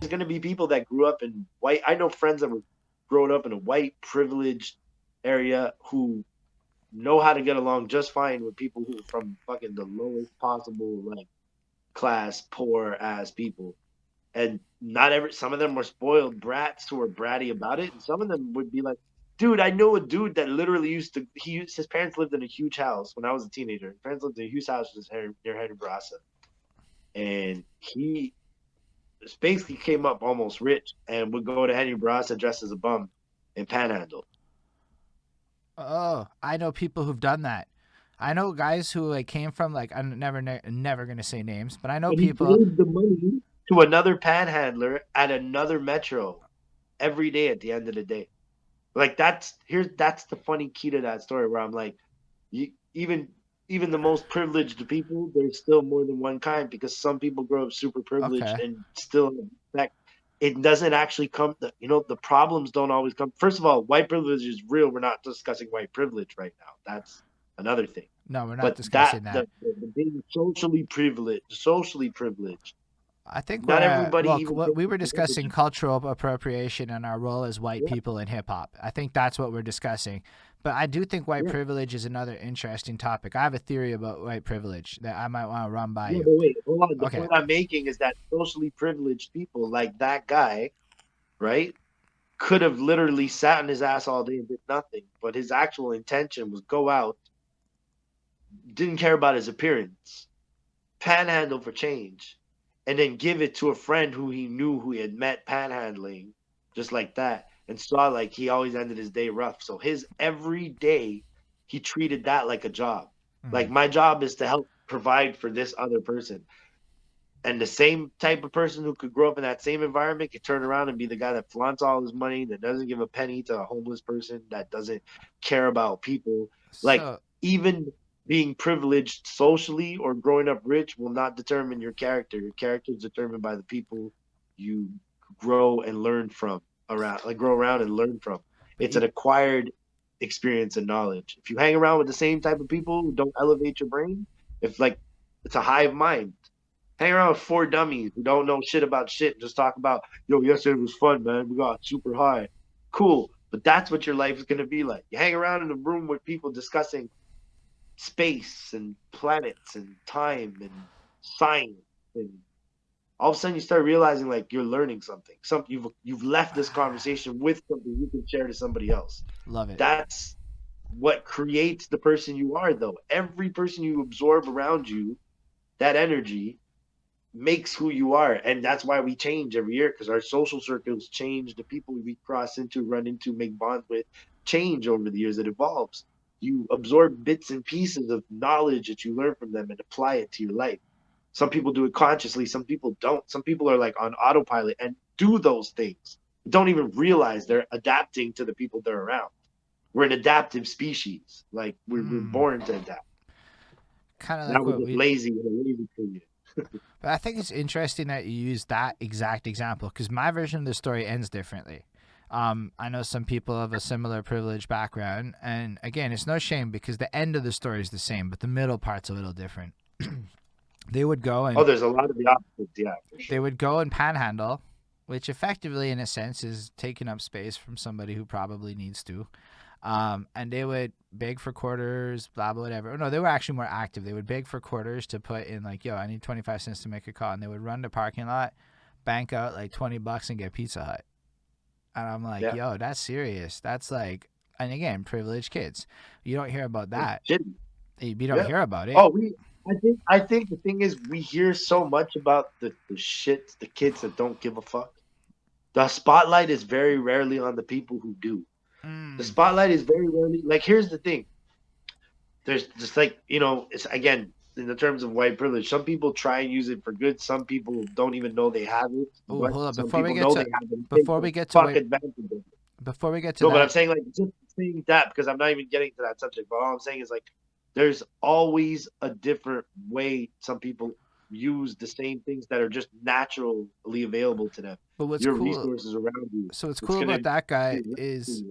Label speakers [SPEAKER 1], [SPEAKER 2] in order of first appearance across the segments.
[SPEAKER 1] There's gonna be people that grew up in white. I know friends that were growing up in a white privileged area who know how to get along just fine with people who from fucking the lowest possible like class, poor ass people. And not every some of them were spoiled brats who were bratty about it, and some of them would be like, dude, I know a dude that literally his parents lived in a huge house when I was a teenager. His parents lived in a huge house just near Henry Brasa. And he basically came up almost rich and would go to Henry Brasa dressed as a bum and panhandle.
[SPEAKER 2] Oh, I know people who've done that. I know guys who like came from like I'm never gonna say names, but I know
[SPEAKER 1] And he
[SPEAKER 2] people.
[SPEAKER 1] gave the money to another panhandler at another metro every day at the end of the day. Like that's the funny key to that story where I'm like, you, even the most privileged people, there's still more than one kind because some people grow up super privileged
[SPEAKER 2] Okay,
[SPEAKER 1] and still affect. It doesn't actually come. The problems don't always come. First of all, white privilege is real. We're not discussing white privilege right now. That's another thing.
[SPEAKER 2] no, we're not
[SPEAKER 1] But that
[SPEAKER 2] discussing
[SPEAKER 1] the,
[SPEAKER 2] that.
[SPEAKER 1] the being socially privileged.
[SPEAKER 2] I think
[SPEAKER 1] Not everybody even
[SPEAKER 2] what
[SPEAKER 1] gets
[SPEAKER 2] we
[SPEAKER 1] the
[SPEAKER 2] were discussing
[SPEAKER 1] privilege.
[SPEAKER 2] cultural appropriation and our role as white
[SPEAKER 1] Yeah,
[SPEAKER 2] people in hip hop. I think that's what we're discussing. But I do think white
[SPEAKER 1] yeah.
[SPEAKER 2] privilege is another interesting topic. I have a theory about white privilege that I might want to run by
[SPEAKER 1] Yeah,
[SPEAKER 2] you.
[SPEAKER 1] but wait, hold on. The
[SPEAKER 2] Okay.
[SPEAKER 1] point I'm making is that socially privileged people like that guy, right, could have literally sat on his ass all day and did nothing, but his actual intention was go out, didn't care about his appearance, panhandle for change, and then give it to a friend who he knew who he had met panhandling, just like that, and saw like he always ended his day rough. So his every day, he treated that like a job. Like
[SPEAKER 2] Mm.
[SPEAKER 1] my job is to help provide for this other person. And the same type of person who could grow up in that same environment could turn around and be the guy that flaunts all his money, that doesn't give a penny to a homeless person, that doesn't care about people. Like,
[SPEAKER 2] So
[SPEAKER 1] even being privileged socially or growing up rich will not determine your character. Your character is determined by the people you grow and learn from around, like grow around and learn from.
[SPEAKER 2] but
[SPEAKER 1] It's an acquired experience and knowledge. If you hang around with the same type of people who don't elevate your brain, if like it's a hive mind, hang around with four dummies who don't know shit about shit. Just talk about, yo, yesterday was fun, man. We got super high. Cool. But that's what your life is going to be like. You hang around in a room with people discussing space and planets and time and science. And all of a sudden you start realizing like you're learning something. You've left this conversation with something you can share to somebody else.
[SPEAKER 2] love it.
[SPEAKER 1] That's what creates the person you are, though. Every person you absorb around you, that energy makes who you are, and that's why we change every year because our social circles change. The people we cross into, run into, make bonds with change over the years. It evolves. You absorb bits and pieces of knowledge that you learn from them and apply it to your life. Some people do it consciously, some people don't. Some people are like on autopilot and do those things, don't even realize they're adapting to the people they're around. We're an adaptive species. Like we're
[SPEAKER 2] Mm.
[SPEAKER 1] born to adapt.
[SPEAKER 2] Kind of
[SPEAKER 1] Now
[SPEAKER 2] like
[SPEAKER 1] we're
[SPEAKER 2] what
[SPEAKER 1] just
[SPEAKER 2] we.
[SPEAKER 1] lazy in a lazy period.
[SPEAKER 2] But I think it's interesting that you use that exact example because my version of the story ends differently. I know some people have a similar privileged background, and again, it's no shame because the end of the story is the same, but the middle part's a little different. they would go
[SPEAKER 1] Oh,
[SPEAKER 2] and
[SPEAKER 1] there's a lot of the opposites, yeah, for
[SPEAKER 2] they
[SPEAKER 1] sure.
[SPEAKER 2] would go and panhandle, which effectively, in a sense, is taking up space from somebody who probably needs to. And they would beg for quarters, blah blah whatever. No, they were actually more active. They would beg for quarters to put in like, yo, I need 25 cents to make a call, and they would run the parking lot, bank out like $20 and get Pizza Hut. And I'm like,
[SPEAKER 1] Yeah.
[SPEAKER 2] yo, that's serious. That's like, and again, privileged kids. You don't hear about
[SPEAKER 1] It's
[SPEAKER 2] that.
[SPEAKER 1] shitty.
[SPEAKER 2] You don't
[SPEAKER 1] Yeah.
[SPEAKER 2] hear about it.
[SPEAKER 1] Oh, I think the thing is we hear so much about the shits, the kids that don't give a fuck. The spotlight is very rarely on the people who do. The
[SPEAKER 2] Mm.
[SPEAKER 1] spotlight is very rarely like here's the thing. There's just like, it's again in the terms of white privilege, some people try and use it for good. Some people don't even know they have it,
[SPEAKER 2] Oh,
[SPEAKER 1] but
[SPEAKER 2] hold on.
[SPEAKER 1] some people know they have it and take
[SPEAKER 2] Before
[SPEAKER 1] the
[SPEAKER 2] we get to
[SPEAKER 1] fuck
[SPEAKER 2] wait,
[SPEAKER 1] advantage of it.
[SPEAKER 2] before we get to
[SPEAKER 1] No, but I'm
[SPEAKER 2] that,
[SPEAKER 1] saying like just saying that because I'm not even getting to that subject. But all I'm saying is like there's always a different way some people use the same things that are just naturally available to them.
[SPEAKER 2] but what's
[SPEAKER 1] Your
[SPEAKER 2] cool?
[SPEAKER 1] resources around you.
[SPEAKER 2] What's
[SPEAKER 1] It's
[SPEAKER 2] cool
[SPEAKER 1] gonna
[SPEAKER 2] about that guy
[SPEAKER 1] be
[SPEAKER 2] is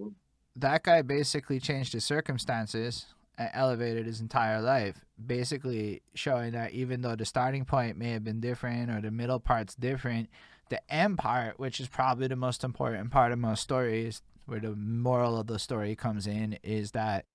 [SPEAKER 2] that guy basically changed his circumstances and elevated his entire life, basically showing that even though the starting point may have been different or the middle part's different, the end part, which is probably the most important part of most stories, where the moral of the story comes in, is that